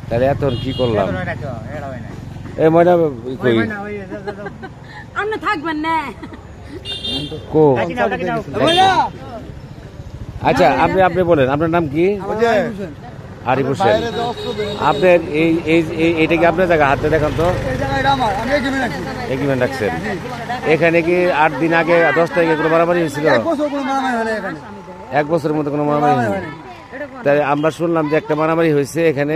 তাহলে এখন কি করলাম? এই ময়না কই আপনি থাকবেন না কো? আচ্ছা আপনি বলেন আপনার নাম কি? আরিফ হোসেন। আপনার এইটা কি আপনার জায়গা? হাতে দেখান তো। এগ্রিমেন্ট রাখছেন এখানে কি 8 দিন আগে 10 তারিখে কোনো মারামারি হয়েছিল? 1 বছরের মধ্যে কোনো মারামারি হয়নি। তাই আমরা শুনলাম যে একটা মারামারি হয়েছে এখানে,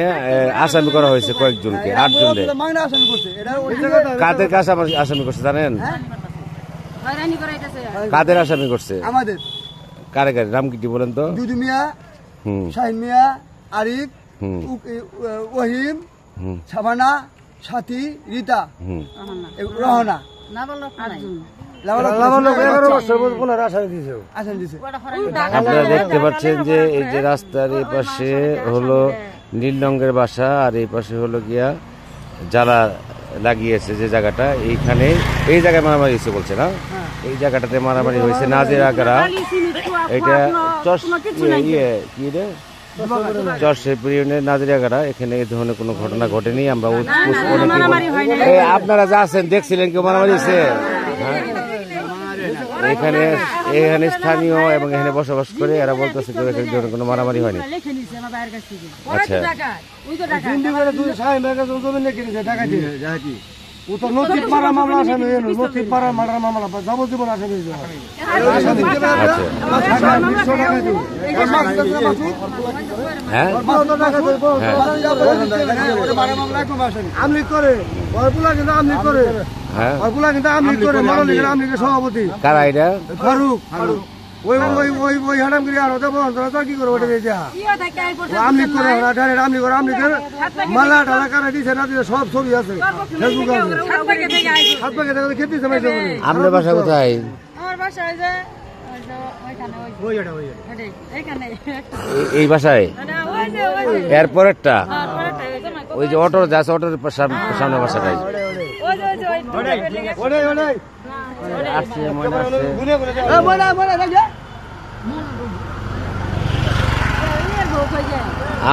আসামি করা হয়েছে কয়েকজনকে, 8 জনকে। কাদের কাছে আসামি করছে জানেন? কাদের আসামি করছে? আমাদের। কারে কারে নাম কি বলেন তো? দুদু মিয়া, শাহিন মিয়া, আরিফ, ওহিম, সাবানা, সাথী, রীতা, রহনা। আপনারা দেখতে পাচ্ছেন যে এই যে রাস্তার এই পাশে হলো নীল রঙের বাসা, আর এই পাশে হলো গিয়া জ্বালা লাগিয়েছে যে জায়গাটা, এইখানে এই জায়গায় মারামারি হয়েছে বলছে না? এই জায়গাটাতে মারামারি হয়েছে নাজিরাগাড়া। এটা চরশেরপুর ইউনিয়নের নাজিরাগাড়া। এখানে এই ধরনের কোনো ঘটনা ঘটেনি। আমরা আপনারা যা আছেন দেখছিলেন কেউ মারামারি হয়েছে? এখানে স্থানীয় এবং এখানে বসবাস করে এরা বলতেছে কেউ এখানে ধরনের কোনো মারামারি হয়নি। আচ্ছা সভাপতি কারা এটা? ফারুক। ওই হারামগিরি আর কি করে ওটা আমলি করে মালা টালা কারা দিছে না দিছে সব ছবি আছে ফেসবুকে আছে। খেতে আপনার বাসা কোথায়? এই বাসায় এরপরেরটা ওই যে অটো যাচ্ছে, অটোর সামনে বাসাটাই।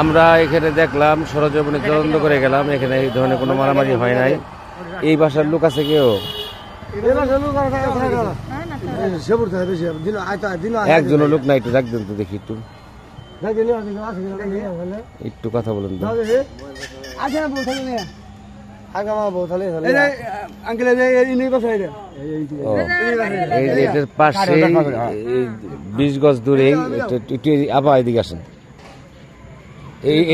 আমরা এখানে দেখলাম সরজমিনে তদন্ত করে গেলাম, এখানে এই ধরনের কোনো মারামারি হয় নাই। এই বাসার লোক আছে কেউ? একজন লোক না, একটু রাখবেন তো দেখি, একটু কথা বলেন তো। এটার পাশে 20 গজ দূরে আবার এদিকে আসেন,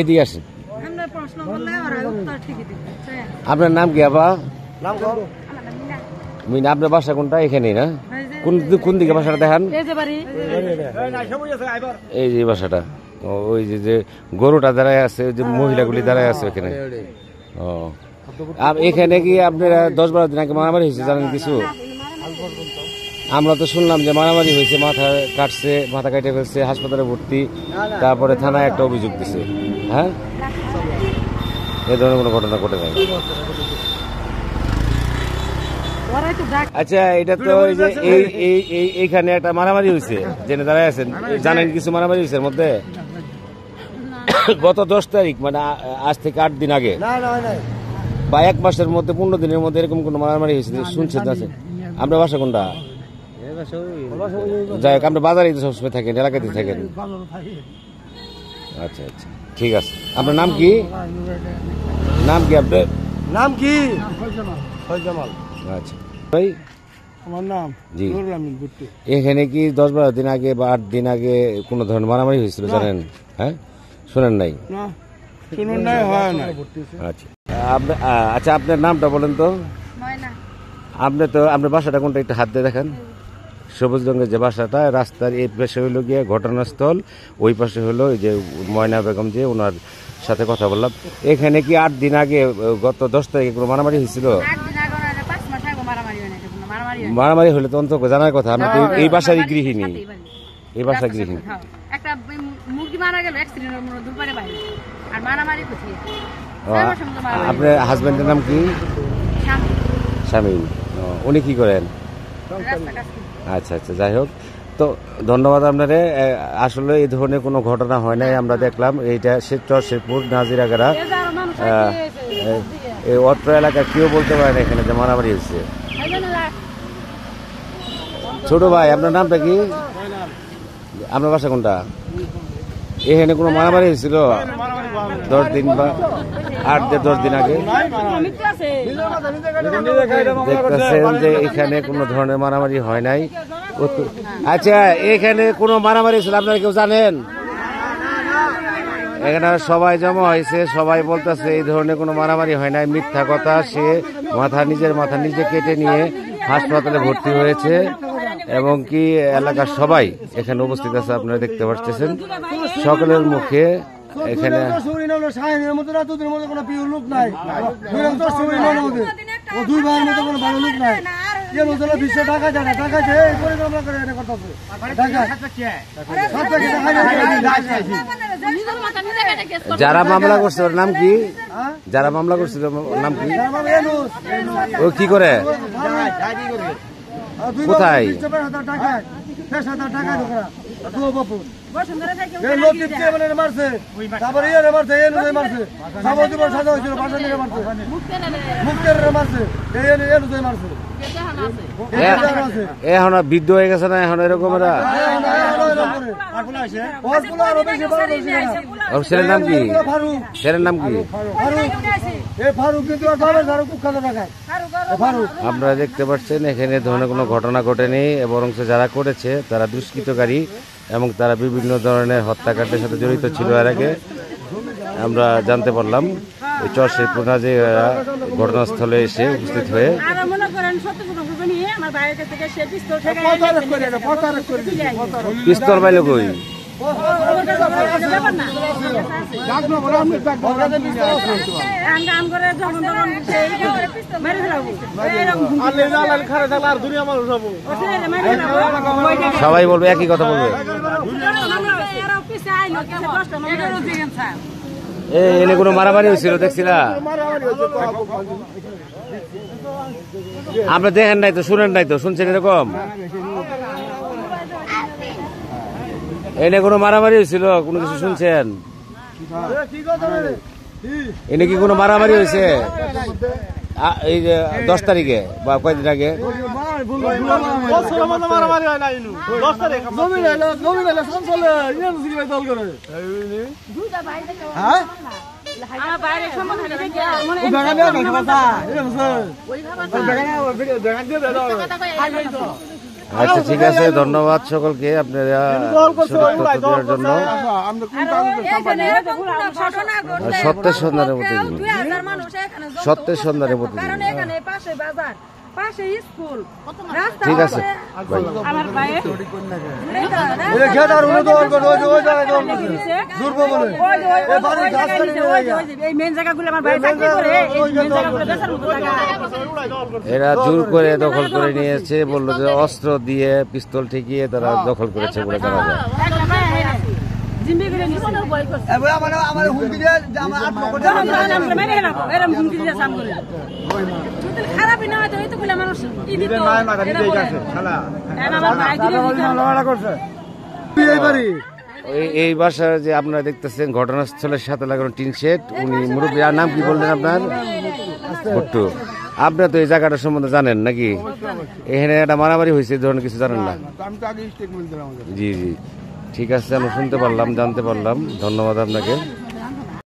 এদিকে আসেন। আপনার নাম কি আবা? মিনা। আপনার বাসা কোনটা? এখানেই না? কোন দিকে বাসাটা দেখান? এই যে বাসাটা, ওই যে গরুটা দাঁড়ায় আছে, যে মহিলাগুলি দাঁড়ায় আছে এখানে। ও এখানে কি আপনারা 10-12 দিন আগে মারামারি হয়েছে জানেন কিছু? আমরা তো শুনলাম যে মারামারি হয়েছে, মাথা কেটে ফেলছে, হাসপাতালে ভর্তি, তারপরে থানায় একটা অভিযোগ দিছে। হ্যাঁ, এ ধরনের কোনো ঘটনা ঘটে নাই। আচ্ছা, এটা তো এই যে এইখানে একটা মারামারি হয়েছে, জেনে দাঁড়ায় আছেন, জানেন কিছু মারামারি হয়েছে মধ্যে? গত 10 তারিখ, মানে আজ থেকে 8 দিন আগে বা 1 মাসের মধ্যে 15 দিনের মধ্যে এরকম কোনো মারামারি হয়েছে শুনছেন? আছেন? আপনার বাসা কোনটা? যাই হোক, আপনি বাজারে সবসময় থাকেন, এলাকাতে থাকেন। আচ্ছা আচ্ছা, ঠিক আছে। আপনার নাম কি? নাম কি আপনার? নাম কি? আচ্ছা ভাই, আমার নাম জি। এখানে কি 10-12 দিন আগে বা 8 দিন আগে কোন ধরনের মারামারি হয়েছিল জানেন? হ্যাঁ, শুনেন নাই? আচ্ছা, আপনার নামটা বলেন তো। আপনার বাসাটা কোনটা? একটু হাত দিয়ে দেখেন। সবুজ রঙের যে বাসাটা, রাস্তার এই পাশে হইলো গিয়ে ঘটনাস্থল, ওই পাশে হলো এই যে ময়না বেগম, যে ওনার সাথে কথা বললাম। এখানে কি 8 দিন আগে গত 10 তারিখে কোনো মারামারি হয়েছিল? মারামারি হলে তো অন্তত জানার কথা। আপনি তো এই বাসারই গৃহিণী, এই বাসার গৃহিণী। আপনার হাজবেন্ডের নাম কি? শামীম। উনি কি করেন? আচ্ছা আচ্ছা, যাই হোক, তো ধন্যবাদ আপনারে। আসলে এই ধরনের কোনো ঘটনা হয় নাই, আমরা দেখলাম। এইটা শেরপুর নাজিরাগাড়া এই অত্র এলাকায় কেউ বলতে পারে না এখানে যে মারামারি হয়েছে। ছোট ভাই, আপনার নামটা কি? আপনার বাসা কোনটা? এখানে কোনো মারামারি হয়েছিল 10 দিন বা 8-10 দিন আগে? দেখতেছেন যে এখানে কোনো ধরনের মারামারি হয় নাই। আচ্ছা, এখানে কোনো মারামারি ছিল আপনারা কেউ জানেন? এখানে সবাই জমা হয়েছে, সবাই বলতেছে এই ধরনের কোনো মারামারি হয় নাই, মিথ্যা কথা। সে নিজের মাথা নিজে কেটে নিয়ে হাসপাতালে ভর্তি হয়েছে এবং কি এলাকার সবাই এখানে উপস্থিত আছে, আপনারা দেখতে পাচ্ছেন সকলের মুখে। এখানে যারা মামলা করছে ওর নাম কি? যারা মামলা করছিল ওর নাম কি? ও কি করে? কোথায়? এখন বৃদ্ধ হয়ে গেছে না এখন এরকম? ছেলের নাম কি? ছেলের নাম কি? আপনারা দেখতে পাচ্ছেন এখানে ধরনের কোনো ঘটনা ঘটেনি, বরং যারা করেছে তারা দুষ্কৃতকারী এবং তারা বিভিন্ন ধরনের হত্যাকাণ্ডের সাথে জড়িত ছিল। এর আগে আমরা জানতে পারলাম এই শেরপুর যে ঘটনাস্থলে এসে উপস্থিত হয়ে পিস্তল পাইল কই? সবাই বলবে একই কথা বলবে। এনে কোনো মারামারি হয়েছিল দেখছিলা? আপনি দেখেন নাই তো, শুনেন নাই তো, শুনছেন এরকম? এনে কোনো মারামারি হয়েছিল? কোনো কিছু শুনছেন? এনে কি কোনো মারামারি হয়েছে এই যে 10 তারিখে বা কয়দিন আগে? আচ্ছা, ঠিক আছে, ধন্যবাদ সকলকে আপনারা দেওয়ার জন্য। সত্যের সন্ধানের মধ্যে সত্যের সন্ধানের মধ্যে ঠিক আছে। এরা জোর করে দখল করে নিয়েছে, বললো যে অস্ত্র দিয়ে পিস্তল ঠেকিয়ে তারা দখল করেছে বলে জানা যায়। এই বাসার যে আপনারা দেখতেছেন ঘটনাস্থলের সাথে লাগানো টিন শেড, উনি মুরব্বী, আর নাম কি বললেন আপনার? ভুট্টু। আপনার তো এই জায়গাটা সম্বন্ধে জানেন নাকি? এখানে একটা মারামারি হয়েছে, এই ধরনের কিছু জানেন না? জি জি, ঠিক আছে, আমি শুনতে পারলাম, জানতে পারলাম। ধন্যবাদ আপনাকে।